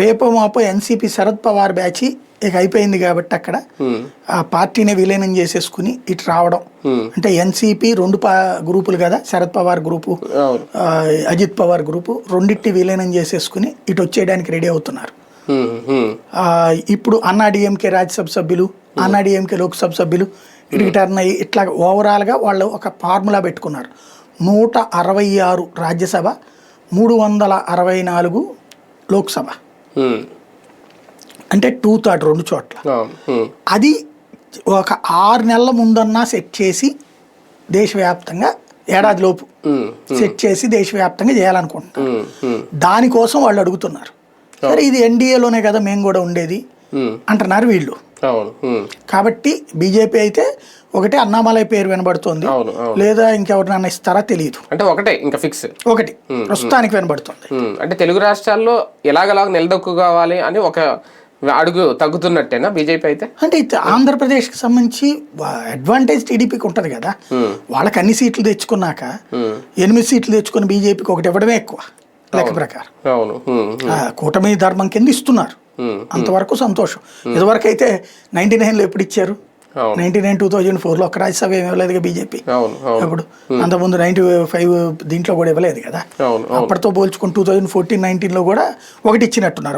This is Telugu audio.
రేపో మాపో ఎన్సీపీ శరద్ పవార్ బ్యాచ్ ఇక అయిపోయింది కాబట్టి అక్కడ ఆ పార్టీనే విలీనం చేసేసుకుని ఇటు రావడం. అంటే ఎన్సీపీ రెండు గ్రూపులు కదా, శరద్ పవార్ గ్రూపు, అజిత్ పవార్ గ్రూపు, రెండింటిని విలీనం చేసేసుకుని ఇటు వచ్చేయడానికి రెడీ అవుతున్నారు. ఇప్పుడు అన్నాడీఎంకే రాజ్యసభ సభ్యులు, అన్నాడీఎంకే లోక్సభ సభ్యులు ఇటుకి టర్న్ అయ్యి ఇట్లా ఓవరాల్గా వాళ్ళు ఒక ఫార్ములా పెట్టుకున్నారు. 166 రాజ్యసభ, 364 లోక్సభ, అంటే 2/3 రెండు చోట్ల. అది ఒక 6 నెలల ముందన్నా సెట్ చేసి దేశవ్యాప్తంగా ఏడాది లోపు సెట్ చేసి దేశవ్యాప్తంగా చేయాలనుకుంటున్నారు. దానికోసం వాళ్ళు అడుగుతున్నారు. సరే ఇది ఎన్డీఏలోనే కదా మేము కూడా ఉండేది అంటున్నారు వీళ్ళు. కాబట్టి బీజేపీ అయితే ఒకటి అన్నామలై పేరు వినబడుతోంది, లేదా ఇంకెవరినన్నా ఇస్తారా తెలియదు. అంటే ఒకటే ఇంకా ఫిక్స్ ఒకటి ప్రస్తుతానికి వినబడుతుంది. అంటే తెలుగు రాష్ట్రాల్లో ఎలాగలాగ నిలదొక్కు కావాలి అని ఒక అడుగు తగ్గుతున్నట్టేనా బీజేపీ అయితే? అంటే ఆంధ్రప్రదేశ్కి సంబంధించి అడ్వాంటేజ్ టీడీపీకి ఉంటుంది కదా, వాళ్ళకి అన్ని సీట్లు తెచ్చుకున్నాక 8 సీట్లు తెచ్చుకుని బీజేపీకి ఒకటి ఇవ్వడమే ఎక్కువ లెక్క ప్రకారం. కూటమి ధర్మం కింద ఇస్తున్నారు, అంతవరకు సంతోషం. ఇదివరకు అయితే 99లో ఎప్పుడు ఇచ్చారు? 99, 2004లో ఒక రాజ్యసభ ఏమి ఇవ్వలేదు బీజేపీ. అప్పుడు అంతకుముందు 95 దీంట్లో కూడా ఇవ్వలేదు కదా. అప్పటితో పోల్చుకుని 2014, 19లో కూడా ఒకటి ఇచ్చినట్టున్నారు.